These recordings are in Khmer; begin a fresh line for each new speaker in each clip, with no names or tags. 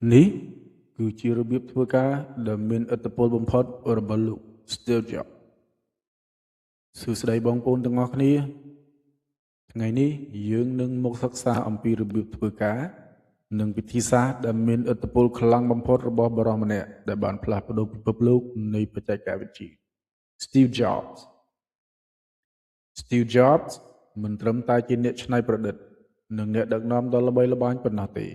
នេះគឺជារបៀបធ្វើការដែលមានឥទ្ធិពលបំផុតរបស់លោក Steve Jobs សួស្តីបងប្អូនទាំងអស់គ្នាថ្ងៃនេះយើងនឹងមកសិក្សាអំពីរបៀបធ្វើការនិងវិធីសាស្ត្រដែលមានឥទ្ធិពលខ្លាំងបំផុតរបស់បរិសម្នាក់ដែលបានផ្លាស់ប្ដូរពិភពលោកនៃបច្ចេកវិទ្យា Steve Jobs Steve Jobs មិនត្រឹមតែជាអ្នកច្នៃប្រឌិតនិងអ្នកដឹកនាំដ៏ល្បីល្បាញប៉ុណ្ណោះទេ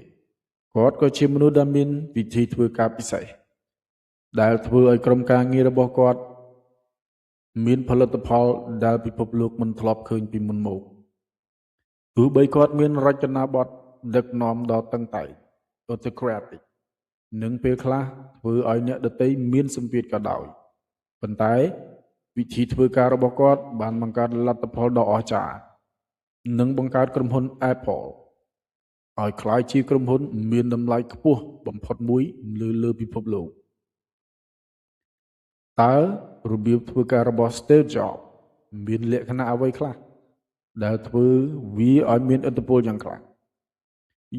គាត់ក៏ជាមនុស្សដែលមានវិធីធ្វើការពិសេសដែលធ្វើឲ្យក្រុមការងាររបស់គាត់មានផលិតផលដែលពិភពលោកមិនធ្លាប់ឃើញពីមុនមកទោះបីគាត់មានរចនាបថដឹកនាំដ៏តឹងតែង autocratic និងពេលខ្លះធ្វើឲ្យអ្នកដទៃមានសម្ពាធក៏ដោយប៉ុន្តែវិធីធ្វើការរបស់គាត់បានបង្កើតលទ្ធផលដ៏អស្ចារ្យនិងបង្កើតក្រុមហ៊ុន Apple ឲ្យក្លាយជាក្រុមហ៊ុនមានតម្លៃខ្ពស់បំផុតមួយលើពិភពលោកតើរបៀបធ្វើការរបស់ Steve Jobs មានលក្ខណៈអ្វីខ្លះដែលធ្វើវាឲ្យមានឥទ្ធិពលយ៉ាងខ្លាំង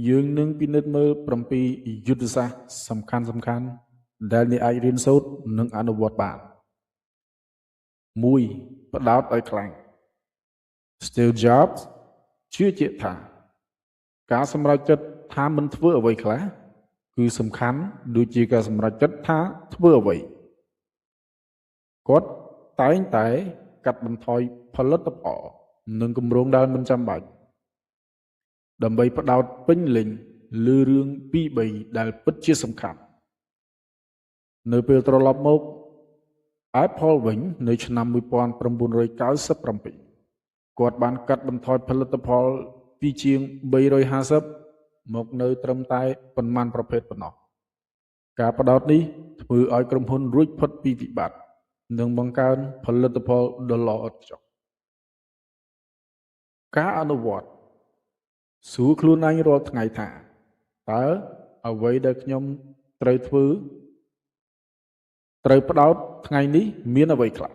យើងនឹងពិនិត្យមើល7យុទ្ធសាស្ត្រសំខាន់ដែលអ្នកអាចរៀនសូត្រនិងអនុវត្តបាន1ផ្ដោតឲ្យខ្លាំង Steve Jobs ជឿជាក់ថាការសម្រេចចិត្តថាមិនធ្វើអ្វីខ្លះគឺសំខាន់ដូចជាការសម្រេចចិត្តថាធ្វើអ្វីគាត់តែងតែកាត់បន្ថយផលិតផលនិងគម្រោងដែលមិនចាំបាច់ដើម្បីផ្ដោតពេញលេញលើរឿង2-3ដែលពិតជាសំខាន់នៅពេលត្រឡប់មក Apple វិញនៅឆ្នាំ1997គាត់បានកាត់បន្ថយផលិតផលពីជាង350មកនៅត្រឹមតែប៉ុន្មានប្រភេទប៉ុណ្ណោះការផ្ដោតនេះធ្វើឲ្យក្រុមហ៊ុនរួចផុតពីវិបត្តិនិងបង្កើនផលិតផលដ៏ល្អឥតខ្ចោះការអនុវត្តសួរខ្លួនឯងរាល់ថ្ងៃថាតើអ្វីដែលខ្ញុំត្រូវធ្វើត្រូវផ្ដោតថ្ងៃនេះមានអ្វីខ្លះ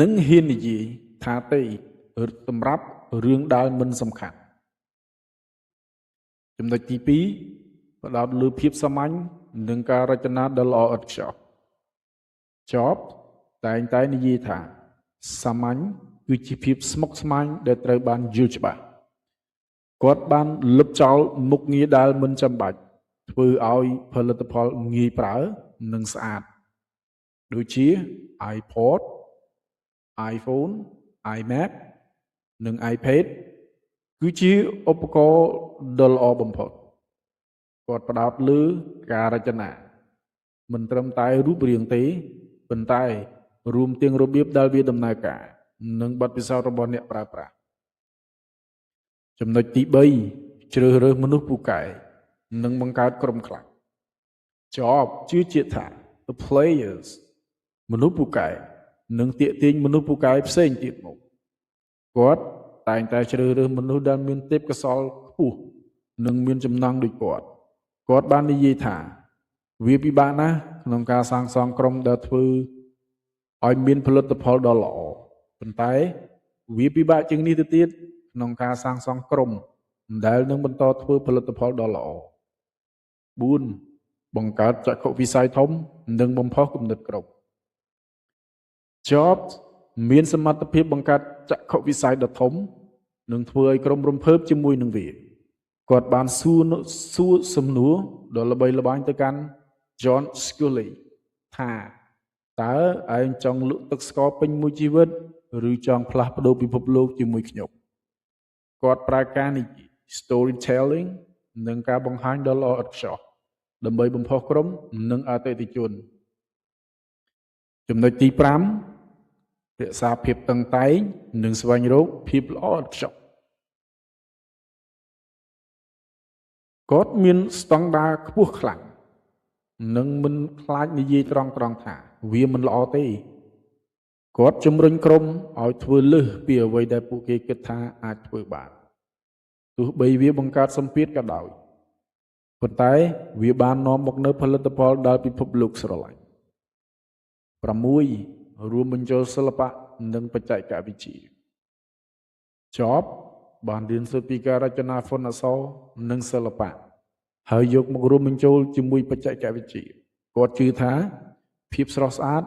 នឹងហ៊ាននិយាយថាទេសម្រាប់រឿងដែលមិនសំខាន់ចំណុចទី2ផ្ដោតលើភាពសាមញ្ញនិងការរចនាដ៏ល្អឥតខ្ចោះJobs តែងតែនិយាយថាសាមញ្ញគឺជាភាពស្មុគស្មាញដែលត្រូវបានយល់ច្បាស់គាត់បានលុបចោលមុខងារដែលមិនចាំបាច់ធ្វើឲ្យផលិតផលងាយប្រើនិងស្អាតដូចជា iPod iPhone iMac និង iPad គឺជាឧបករណ៍ដ៏ល្អបំផុតគាត់ផ្ដោតលើការរចនាមិនត្រឹមតែរូបរាងទេប៉ុន្តែរួមទាំងរបៀបដែលវាដំណើរការនិងបទពិសោធន៍របស់អ្នកប្រើប្រាស់ចំណុចទី3ជ្រើសរើសមនុស្សពូកែនិងបង្កើតក្រុមខ្លាំងJobsជឿជាក់ថា the players មនុស្សពូកែនឹងទាក់ទាញមនុស្សពូកែផ្សេងទៀតមកគាត់តែងតែជ្រើសរើសមនុស្សដែលមានទេពកោសល្យខ្ពស់និងមានចំណង់ដូចគាត់បាននិយាយថាវាពិបាកណាស់ក្នុងការសាងសង់ក្រុមដែលធ្វើឲ្យមានផលិតផលដ៏ល្អប៉ុន្តែវាពិបាកជាងនេះទៅទៀតក្នុងការសាងសង់ក្រុមដែលនឹងបន្តធ្វើផលិតផលដ៏ល្អ4បង្កើតចក្ខុវិស័យធំនិងបំផុសគំនិតក្រុមJobs មានសមត្ថភាពបង្កើតចក្ខុវិស័យដ៏ធំនិងធ្វើឲ្យក្រុមរំភើបជាមួយនឹងវាគាត់បានសួរសំណួរដ៏ល្បីល្បាញទៅកាន់ John Sculley ថាតើឯងចង់លក់ទឹកស្ករពេញមួយជីវិតឬចង់ផ្លាស់ប្ដូរពិភពលោកជាមួយខ្ញុំគាត់ប្រើការនិយាយ storytelling និងការបង្ហាញដ៏ល្អឥតខ្ចោះដើម្បីបំផុសក្រុមនិងអតិថិជនចំណុចទី5រក្សាភាពតឹងតែងនិងស្វែងរកភាពល្អឥតខ្ចោះគាត់មានស្តង់ដារខ្ពស់ខ្លាំងនិងមិនខ្លាចនិយាយត្រង់ថាវាមិនល្អទេគាត់ជំរុញក្រុមឲ្យធ្វើលើសពីអ្វីដែលពួកគេគិតថាអាចធ្វើបានទោះបីវាបង្កើតសម្ពាធក៏ដោយប៉ុន្តែវាបាននាំមកនូវផលិតផលដែលពិភពលោកស្រឡាញ់6រួមបញ្ចូលសិល្បៈនិងបច្ចេកវិទ្យាJobsបានរៀនសូត្រពីការរចនាហ្វុនអក្សរនិងសិល្បៈ ហើយយកមករួមបញ្ចូលជាមួយបច្ចេកវិទ្យាគាត់ជឿថាភាពស្រស់ស្អាត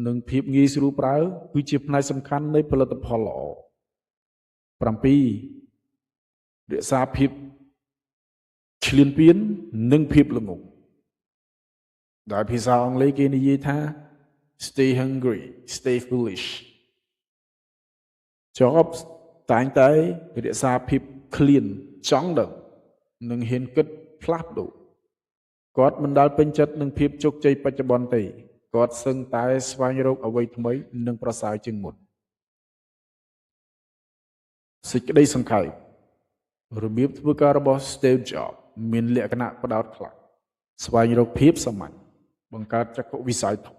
និងភាពងាយស្រួលប្រើគឺជាផ្នែកសំខាន់នៃផលិតផលល្អ 7 រក្សាភាពឆ្លៀនពៀននិងភាពល្ងង់ដោយភាសាអង់គ្លេសគេនិយាយថា stay hungry stay foolish Jobs តែងតែរក្សាភាពឃ្លានចង់ដឹងនិងហ៊ានគិតផ្លាស់ប្ដូរគាត់មិនដែលពេញចិត្តនឹងភាពជោគជ័យបច្ចុប្បន្នទេគាត់សឹងតែស្វែងរកអ្វីថ្មីនិងប្រសើរជាងមុនសេចក្តីសង្ខេបរបៀបធ្វើការរបស់ Steve Jobs មានលក្ខណៈផ្ដោតខ្លាំងស្វែងរកភាពសាមញ្ញបង្កើតចក្ខុវិស័យធំ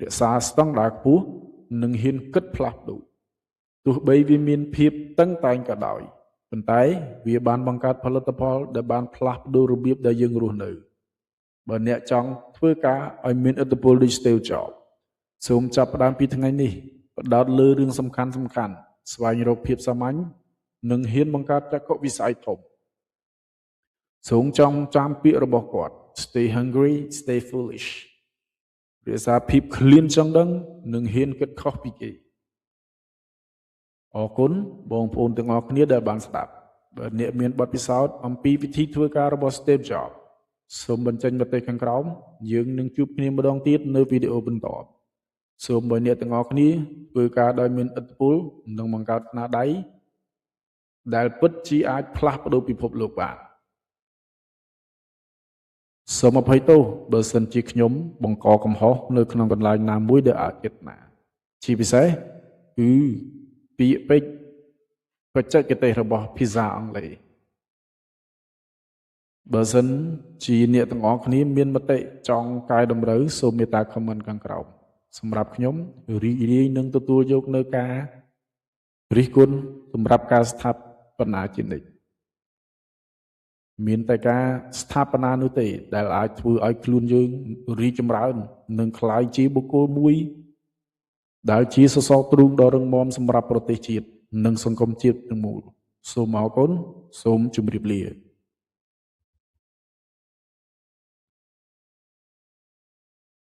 រក្សាស្តង់ដារខ្ពស់និងហ៊ានគិតផ្លាស់ប្ដូរទោះបីវាមានភាពតឹងតែងក៏ដោយប៉ុន្តែវាបានបង្កើតផលិតផលដែលបានផ្លាស់ប្ដូររបៀបដែលយើងរស់នៅបើអ្នកចង់ធ្វើការឲ្យមានឥទ្ធិពលដូច Steve Jobs សូមចាប់ផ្ដើមពីថ្ងៃនេះផ្ដោតលើរឿងសំខាន់ស្វែងរកភាពសាមញ្ញនិងហ៊ានបង្កើតចក្ខុវិស័យធំសូមចងចាំពាក្យរបស់គាត់ Stay hungry stay foolish រក្សាភាពឃ្លានចង់ដឹងនិងហ៊ានគិតខុសពីគេអរគុណបងប្អូនទាំងអស់គ្នាដែលបានស្ដាប់បើអ្នកមានបទពិសោធន៍អំពីវិធីធ្វើការរបស់ Steve Jobs សូមបញ្ចេញមតិខាងក្រោមយើងនឹងជួបគ្នាម្ដងទៀតនៅវីដេអូបន្ទាប់សូមឲ្យអ្នកទាំងអស់គ្នាធ្វើការដោយមានឥទ្ធិពលនិងបង្កើតស្នាដៃដែលពិតជាអាចផ្លាស់ប្ដូរពិភពលោកបានសូមអភ័យទោសបើសិនជាខ្ញុំបង្កកំហុសនៅក្នុងកន្លែងណាមួយដែលអាចចេតនាជាពិសេសគឺពាក្យពេចន៍បច្ចេកទេសរបស់ភាសាអង់គ្លេសបើសិនជាអ្នកទាំងអស់គ្នាមានមតិចង់កែតម្រូវសូមមេត្តា comment ខាងក្រោមសម្រាប់ខ្ញុំរីករាយនឹងទទួលយកនៅការរិះគន់សម្រាប់ការស្ថាបនាជានិច្ចមានតែការស្ថាបនានោះទេដែលអាចធ្វើឲ្យខ្លួនយើងរីកចម្រើននិងក្លាយជាបុគ្គលមួយដែលជាសសរទ្រូងដ៏រឹងមាំសម្រាប់ប្រទេសជាតិនិងសង្គមជាតិទាំងមូលសូមអរគុណសូមជម្រាបលា